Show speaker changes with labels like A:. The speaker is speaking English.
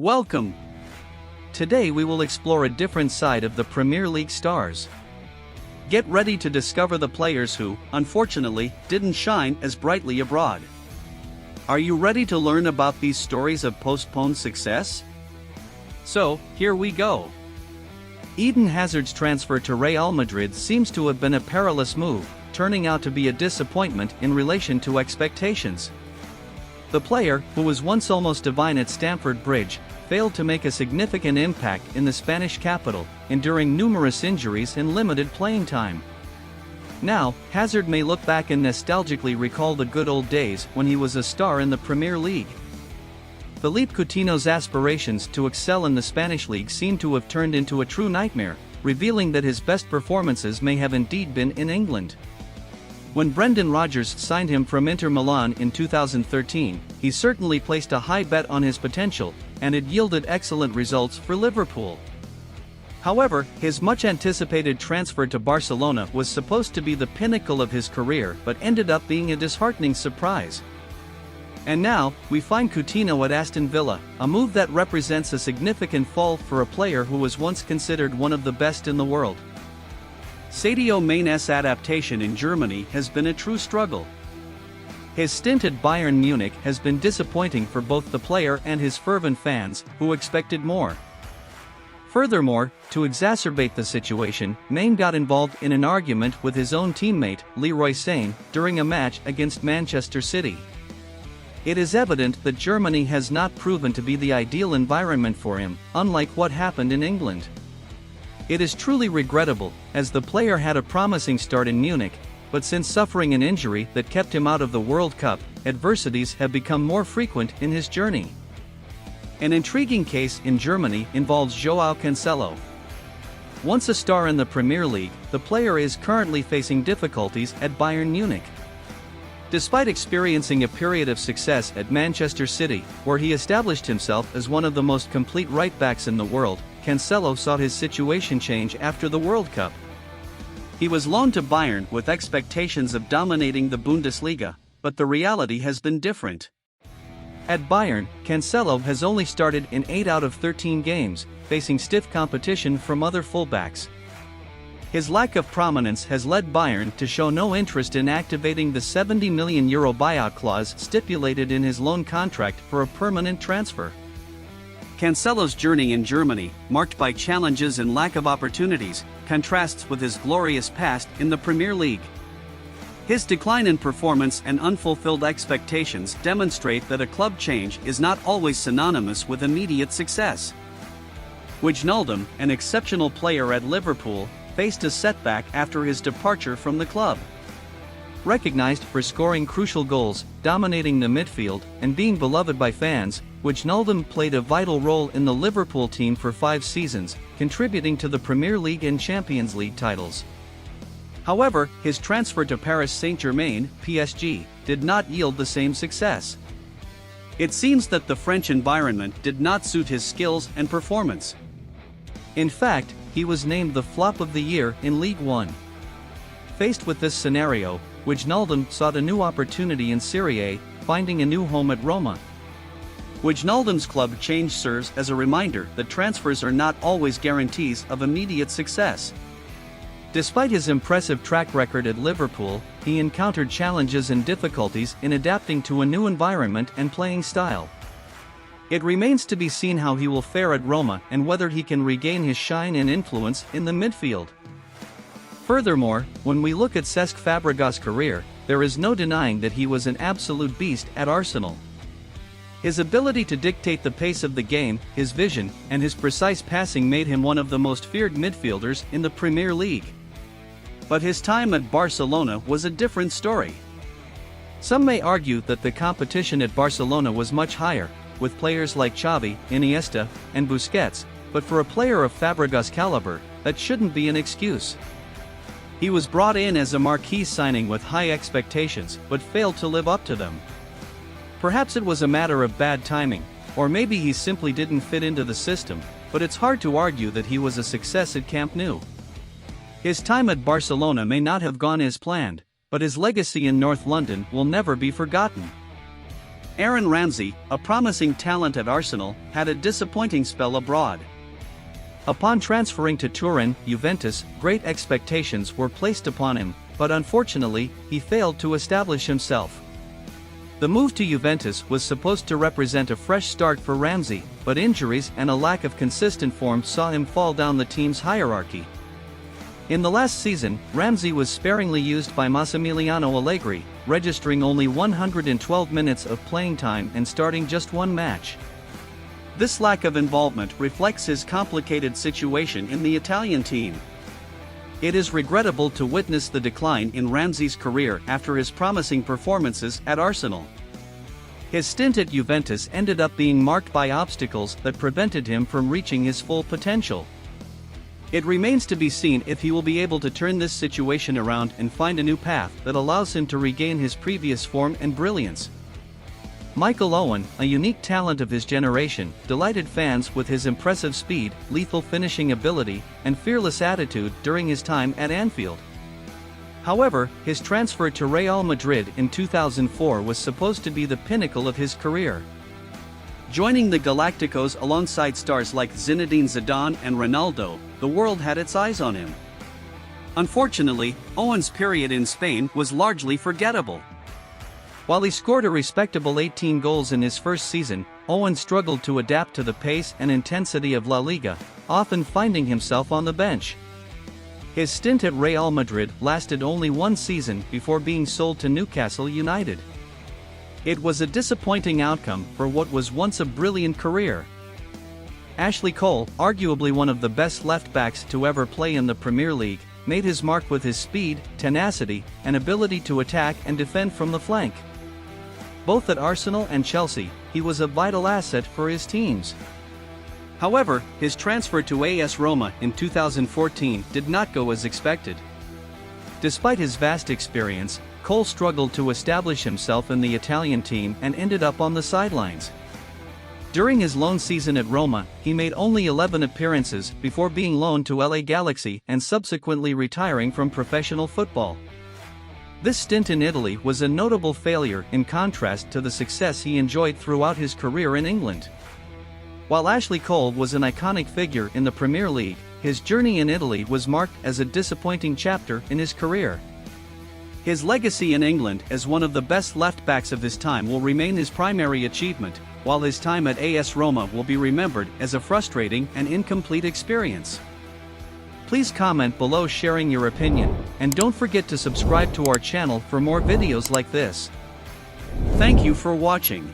A: Welcome! Today we will explore a different side of the Premier League stars. Get ready to discover the players who, unfortunately, didn't shine as brightly abroad. Are you ready to learn about these stories of postponed success? So, here we go. Eden Hazard's transfer to Real Madrid seems to have been a perilous move, turning out to be a disappointment in relation to expectations. The player, who was once almost divine at Stamford Bridge, failed to make a significant impact in the Spanish capital, enduring numerous injuries and limited playing time. Now, Hazard may look back and nostalgically recall the good old days when he was a star in the Premier League. Philippe Coutinho's aspirations to excel in the Spanish league seem to have turned into a true nightmare, revealing that his best performances may have indeed been in England. When Brendan Rodgers signed him from Inter Milan in 2013, he certainly placed a high bet on his potential, and it yielded excellent results for Liverpool. However, his much-anticipated transfer to Barcelona was supposed to be the pinnacle of his career but ended up being a disheartening surprise. And now, we find Coutinho at Aston Villa, a move that represents a significant fall for a player who was once considered one of the best in the world. Sadio Mane's adaptation in Germany has been a true struggle. His stint at Bayern Munich has been disappointing for both the player and his fervent fans, who expected more. Furthermore, to exacerbate the situation, Mane got involved in an argument with his own teammate, Leroy Sane, during a match against Manchester City. It is evident that Germany has not proven to be the ideal environment for him, unlike what happened in England. It is truly regrettable, as the player had a promising start in Munich, but since suffering an injury that kept him out of the World Cup, adversities have become more frequent in his journey. An intriguing case in Germany involves Joao Cancelo. Once a star in the Premier League, the player is currently facing difficulties at Bayern Munich. Despite experiencing a period of success at Manchester City, where he established himself as one of the most complete right-backs in the world, Cancelo saw his situation change after the World Cup. He was loaned to Bayern with expectations of dominating the Bundesliga, but the reality has been different. At Bayern, Cancelo has only started in 8 out of 13 games, facing stiff competition from other fullbacks. His lack of prominence has led Bayern to show no interest in activating the €70 million buyout clause stipulated in his loan contract for a permanent transfer. Cancelo's journey in Germany, marked by challenges and lack of opportunities, contrasts with his glorious past in the Premier League. His decline in performance and unfulfilled expectations demonstrate that a club change is not always synonymous with immediate success. Wijnaldum, an exceptional player at Liverpool, faced a setback after his departure from the club. Recognized for scoring crucial goals, dominating the midfield, and being beloved by fans, Wijnaldum played a vital role in the Liverpool team for 5 seasons, contributing to the Premier League and Champions League titles. However, his transfer to Paris Saint-Germain, PSG, did not yield the same success. It seems that the French environment did not suit his skills and performance. In fact, he was named the flop of the year in Ligue 1. Faced with this scenario, Wijnaldum sought a new opportunity in Serie A, finding a new home at Roma. Wijnaldum's club change serves as a reminder that transfers are not always guarantees of immediate success. Despite his impressive track record at Liverpool, he encountered challenges and difficulties in adapting to a new environment and playing style. It remains to be seen how he will fare at Roma and whether he can regain his shine and influence in the midfield. Furthermore, when we look at Cesc Fabregas' career, there is no denying that he was an absolute beast at Arsenal. His ability to dictate the pace of the game, his vision, and his precise passing made him one of the most feared midfielders in the Premier League. But his time at Barcelona was a different story. Some may argue that the competition at Barcelona was much higher, with players like Xavi, Iniesta, and Busquets, but for a player of Fabregas' caliber, that shouldn't be an excuse. He was brought in as a marquee signing with high expectations, but failed to live up to them. Perhaps it was a matter of bad timing, or maybe he simply didn't fit into the system, but it's hard to argue that he was a success at Camp Nou. His time at Barcelona may not have gone as planned, but his legacy in North London will never be forgotten. Aaron Ramsey, a promising talent at Arsenal, had a disappointing spell abroad. Upon transferring to Turin, Juventus, great expectations were placed upon him, but unfortunately, he failed to establish himself. The move to Juventus was supposed to represent a fresh start for Ramsey, but injuries and a lack of consistent form saw him fall down the team's hierarchy. In the last season, Ramsey was sparingly used by Massimiliano Allegri, registering only 112 minutes of playing time and starting just one match. This lack of involvement reflects his complicated situation in the Italian team. It is regrettable to witness the decline in Ramsey's career after his promising performances at Arsenal. His stint at Juventus ended up being marked by obstacles that prevented him from reaching his full potential. It remains to be seen if he will be able to turn this situation around and find a new path that allows him to regain his previous form and brilliance. Michael Owen, a unique talent of his generation, delighted fans with his impressive speed, lethal finishing ability, and fearless attitude during his time at Anfield. However, his transfer to Real Madrid in 2004 was supposed to be the pinnacle of his career. Joining the Galacticos alongside stars like Zinedine Zidane and Ronaldo, the world had its eyes on him. Unfortunately, Owen's period in Spain was largely forgettable. While he scored a respectable 18 goals in his first season, Owen struggled to adapt to the pace and intensity of La Liga, often finding himself on the bench. His stint at Real Madrid lasted only one season before being sold to Newcastle United. It was a disappointing outcome for what was once a brilliant career. Ashley Cole, arguably one of the best left-backs to ever play in the Premier League, made his mark with his speed, tenacity, and ability to attack and defend from the flank. Both at Arsenal and Chelsea, he was a vital asset for his teams. However, his transfer to AS Roma in 2014 did not go as expected. Despite his vast experience, Cole struggled to establish himself in the Italian team and ended up on the sidelines. During his loan season at Roma, he made only 11 appearances before being loaned to LA Galaxy and subsequently retiring from professional football. This stint in Italy was a notable failure in contrast to the success he enjoyed throughout his career in England. While Ashley Cole was an iconic figure in the Premier League, his journey in Italy was marked as a disappointing chapter in his career. His legacy in England as one of the best left-backs of his time will remain his primary achievement, while his time at AS Roma will be remembered as a frustrating and incomplete experience. Please comment below sharing your opinion, and don't forget to subscribe to our channel for more videos like this. Thank you for watching.